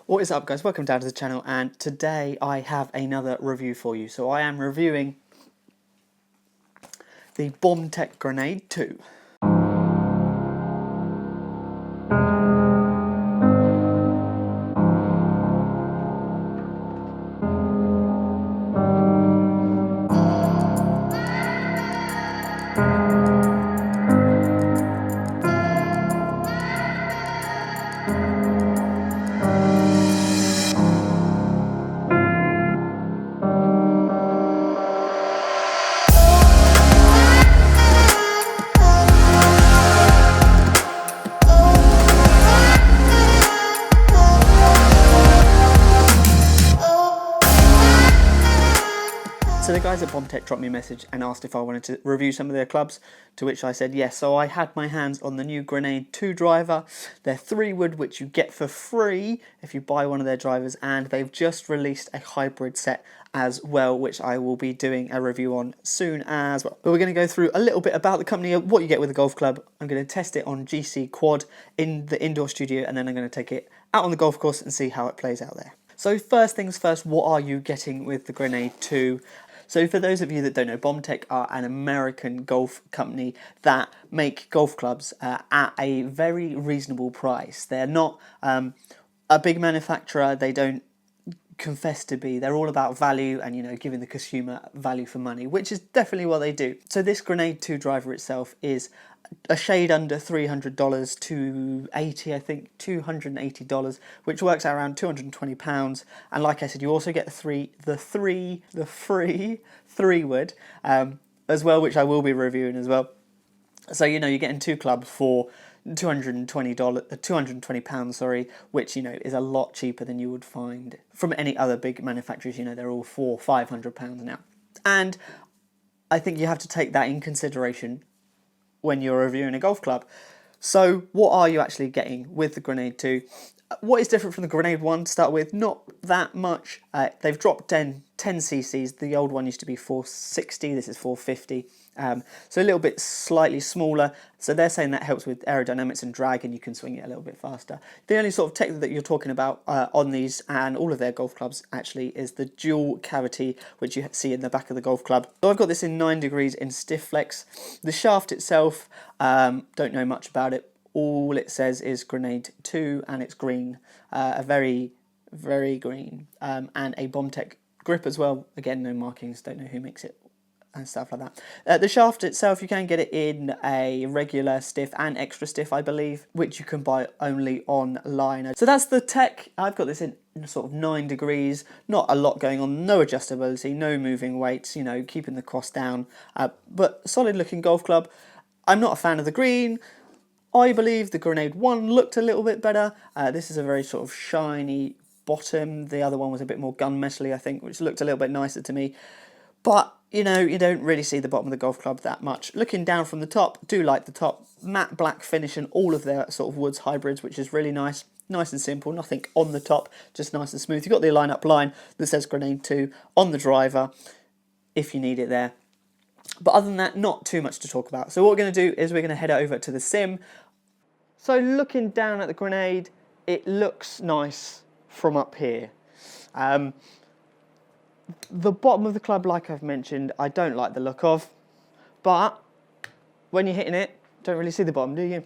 What is up, guys? Welcome down to the channel, and today I have another review for you. So I am reviewing the Bombtech Grenade 2. So the guys at Bombtech dropped me a message and asked if I wanted to review some of their clubs, to which I said yes. So I had my hands on the new Grenade 2 driver. They're 3-wood, which you get for free if you buy one of their drivers, and they've just released a hybrid set as well, which I will be doing a review on soon as well. But we're going to go through a little bit about the company, what you get with a golf club. I'm going to test it on GCQuad in the indoor studio, and then I'm going to take it out on the golf course and see how it plays out there. So first things first, what are you getting with the Grenade 2? So for those of you that don't know, Bombtech are an American golf company that make golf clubs at a very reasonable price. They're not a big manufacturer. They don't confess to be. They're all about value and, you know, giving the consumer value for money, which is definitely what they do. So this Grenade 2 driver itself is a shade under $300, $280, I think, $280, which works out around £220. And like I said, you also get the free 3-wood as well, which I will be reviewing as well. So, you know, you're getting 2 clubs for £220, sorry, which, you know, is a lot cheaper than you would find from any other big manufacturers. You know, they're all £400-500 now. And I think you have to take that in consideration when you're reviewing a golf club. So what are you actually getting with the Grenade 2? What is different from the Grenade 1 to start with? Not that much. They've dropped 10 cc's. The old one used to be 460, this is 450. So a little bit slightly smaller. So they're saying that helps with aerodynamics and drag, and you can swing it a little bit faster. The only sort of tech that you're talking about on these and all of their golf clubs actually is the dual cavity, which you see in the back of the golf club. So I've got this in 9 degrees in stiff flex. The shaft itself, don't know much about it. All it says is Grenade 2, and it's green, a very, very green, and a Bombtech grip as well. Again, no markings, don't know who makes it and stuff like that. The shaft itself, you can get it in a regular stiff and extra stiff, I believe, which you can buy only online. So that's the tech. I've got this in sort of 9 degrees, not a lot going on, no adjustability, no moving weights, you know, keeping the cost down, but solid looking golf club. I'm not a fan of the green. I believe the Grenade 1 looked a little bit better. This is a very sort of shiny bottom. The other one was a bit more gunmetally, I think, which looked a little bit nicer to me. But, you know, you don't really see the bottom of the golf club that much. Looking down from the top, do like the top. Matte black finish in all of their sort of woods hybrids, which is really nice. Nice and simple, nothing on the top, just nice and smooth. You've got the line-up line that says Grenade 2 on the driver, if you need it there. But other than that, not too much to talk about. So what we're going to do is we're going to head over to the sim. So looking down at the Grenade, it looks nice from up here. The bottom of the club, like I've mentioned, I don't like the look of. But when you're hitting it, don't really see the bottom, do you?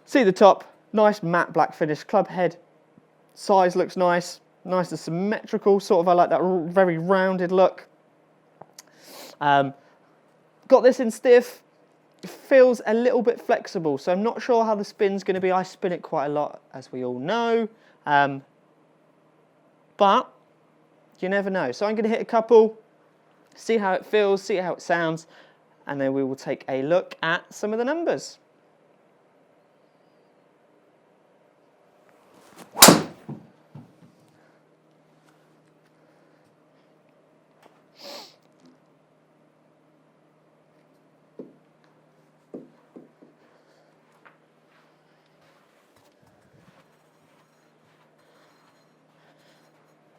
See the top, nice matte black finish. Club head size looks nice. Nice and symmetrical, sort of. I like that very rounded look. Got this in stiff. It feels a little bit flexible, so I'm not sure how the spin's going to be. I spin it quite a lot, as we all know, but you never know. So I'm going to hit a couple, see how it feels, see how it sounds, and then we will take a look at some of the numbers.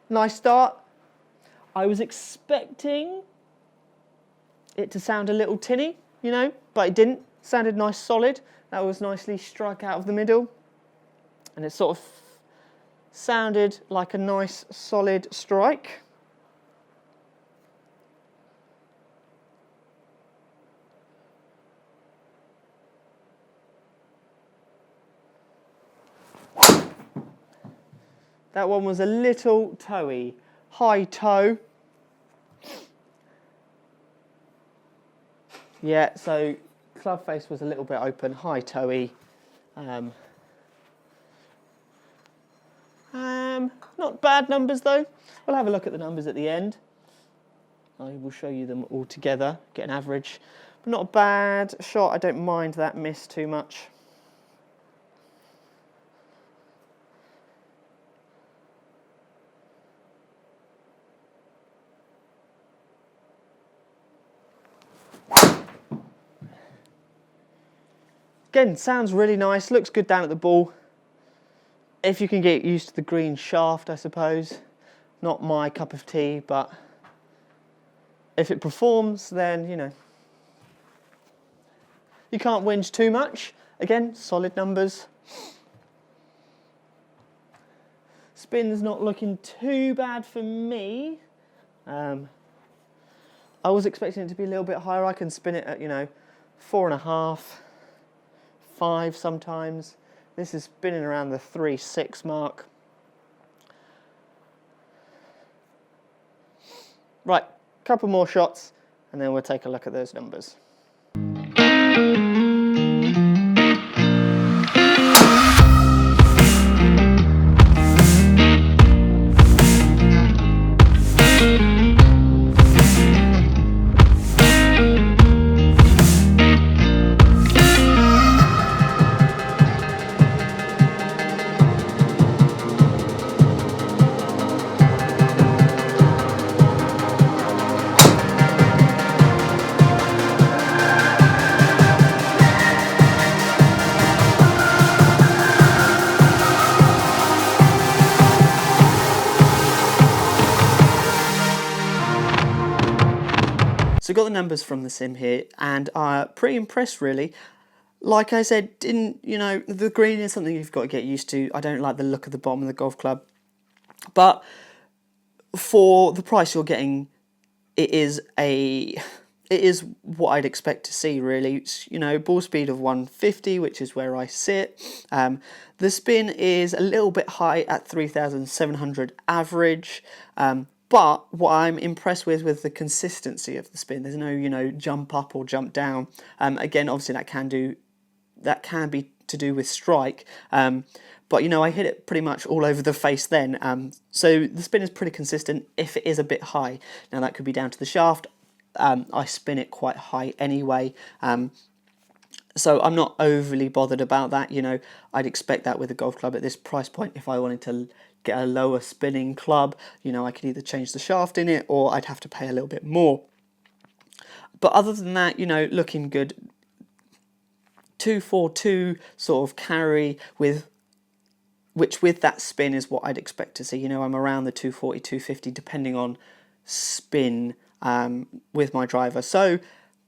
Nice start. I was expecting it to sound a little tinny, you know, but it didn't. Sounded nice, solid. That was nicely struck out of the middle. And it sort of sounded like a nice solid strike. That one was a little toey, high toe. Yeah, so club face was a little bit open, high toey. Not bad numbers though. We'll have a look at the numbers at the end. I will show you them all together, get an average. But not a bad shot, I don't mind that miss too much. Again, sounds really nice, looks good down at the ball. If you can get used to the green shaft, I suppose. Not my cup of tea, but if it performs, then, you know. You can't whinge too much. Again, solid numbers. Spin's not looking too bad for me. I was expecting it to be a little bit higher. I can spin it at, you know, 4.5, 5 sometimes. This is spinning around the 3.6 mark. Right, couple more shots and then we'll take a look at those numbers. So got the numbers from the sim here and pretty impressed really. Like I said, you know, the green is something you've got to get used to. I don't like the look of the bottom of the golf club. But for the price you're getting, it is what I'd expect to see really. It's, you know, ball speed of 150, which is where I sit. The spin is a little bit high at 3,700 average. But what I'm impressed with the consistency of the spin. There's no, you know, jump up or jump down. Again, obviously that can be to do with strike. But you know, I hit it pretty much all over the face then. So the spin is pretty consistent if it is a bit high. Now that could be down to the shaft. I spin it quite high anyway. So I'm not overly bothered about that. You know, I'd expect that with a golf club at this price point. If I wanted to get a lower spinning club, you know, I could either change the shaft in it or I'd have to pay a little bit more. But other than that, you know, looking good. 242 sort of carry which with that spin is what I'd expect to see. You know, I'm around the 240, 250 depending on spin with my driver. So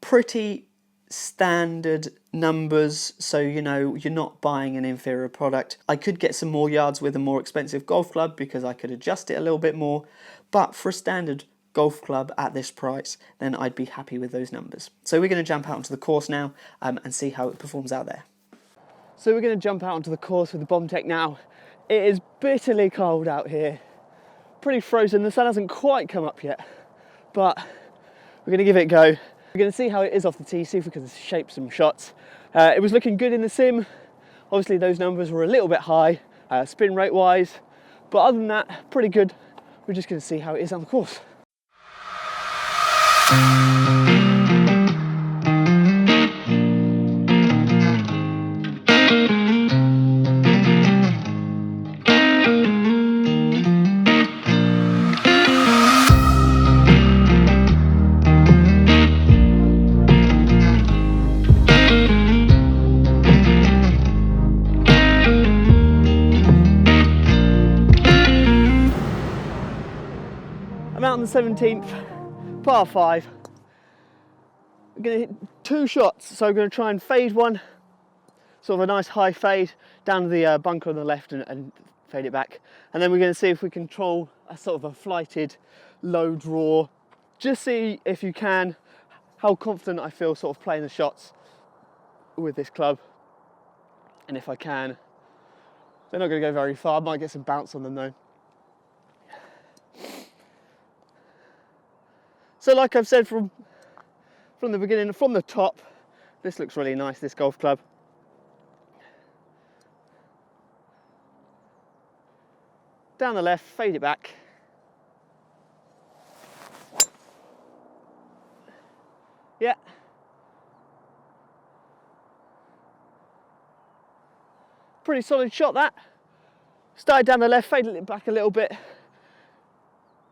pretty standard numbers, so you know, you're not buying an inferior product. I could get some more yards with a more expensive golf club because I could adjust it a little bit more, but for a standard golf club at this price, then I'd be happy with those numbers. So we're going to jump out onto the course now and see how it performs out there. So we're going to jump out onto the course with the Bombtech now. It is bitterly cold out here, pretty frozen. The sun hasn't quite come up yet, but we're going to give it a go. We're going to see how it is off the tee, see if we can shape some shots. It was looking good in the sim. Obviously those numbers were a little bit high, spin rate wise, but other than that, pretty good. We're just going to see how it is on the course. I'm out on the 17th, par 5. I'm going to hit 2 shots, so I'm going to try and fade one, sort of a nice high fade down to the bunker on the left and fade it back, and then we're going to see if we control a sort of a flighted low draw. Just see if you can, how confident I feel sort of playing the shots with this club. And if I can, they're not going to go very far. I might get some bounce on them though. So like I've said from the beginning, from the top, this looks really nice, this golf club. Down the left, fade it back. Yeah. Pretty solid shot that. Started down the left, faded it back a little bit.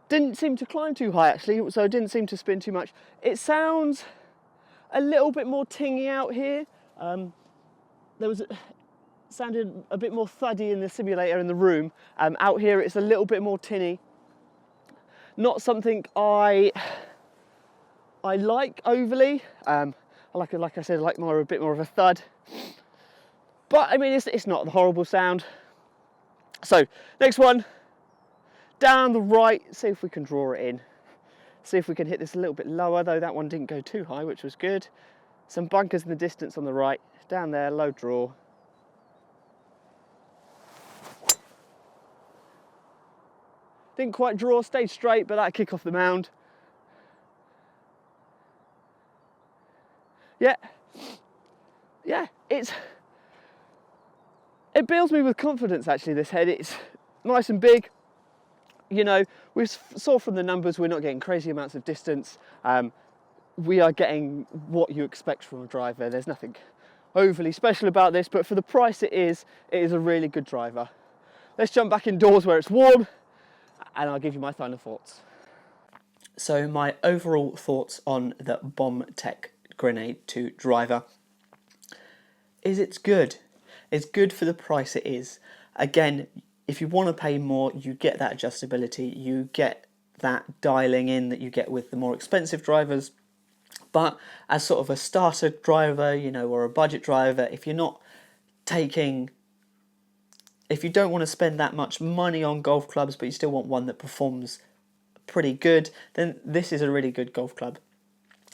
Didn't seem to climb too high actually, so it didn't seem to spin too much. It sounds a little bit more tingy out here. Sounded a bit more thuddy in the simulator in the room. Out here it's a little bit more tinny. Not something I like overly. Like I said, I like a bit more of a thud. But I mean, it's not a horrible sound. So next one, down the right, see if we can draw it in. See if we can hit this a little bit lower, though that one didn't go too high, which was good. Some bunkers in the distance on the right, down there, low draw. Didn't quite draw, stayed straight, but that kick off the mound. Yeah, it builds me with confidence actually, this head. It's nice and big. You know, we saw from the numbers we're not getting crazy amounts of distance. We are getting what you expect from a driver. There's nothing overly special about this, but for the price it is a really good driver. Let's jump back indoors where it's warm, and I'll give you my final thoughts. So my overall thoughts on the Bombtech Grenade 2 driver is it's good. It's good for the price it is. Again, if you want to pay more, you get that adjustability, you get that dialing in that you get with the more expensive drivers. But as sort of a starter driver, you know, or a budget driver, if you don't want to spend that much money on golf clubs, but you still want one that performs pretty good, then this is a really good golf club.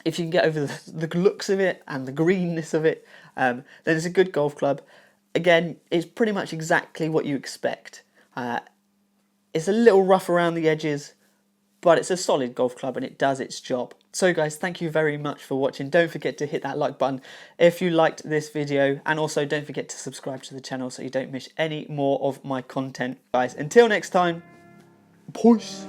If you can get over the looks of it and the greenness of it, then it's a good golf club. Again, it's pretty much exactly what you expect. It's a little rough around the edges, but it's a solid golf club and it does its job. So guys, thank you very much for watching. Don't forget to hit that like button if you liked this video, and also don't forget to subscribe to the channel so you don't miss any more of my content. Guys, until next time, peace.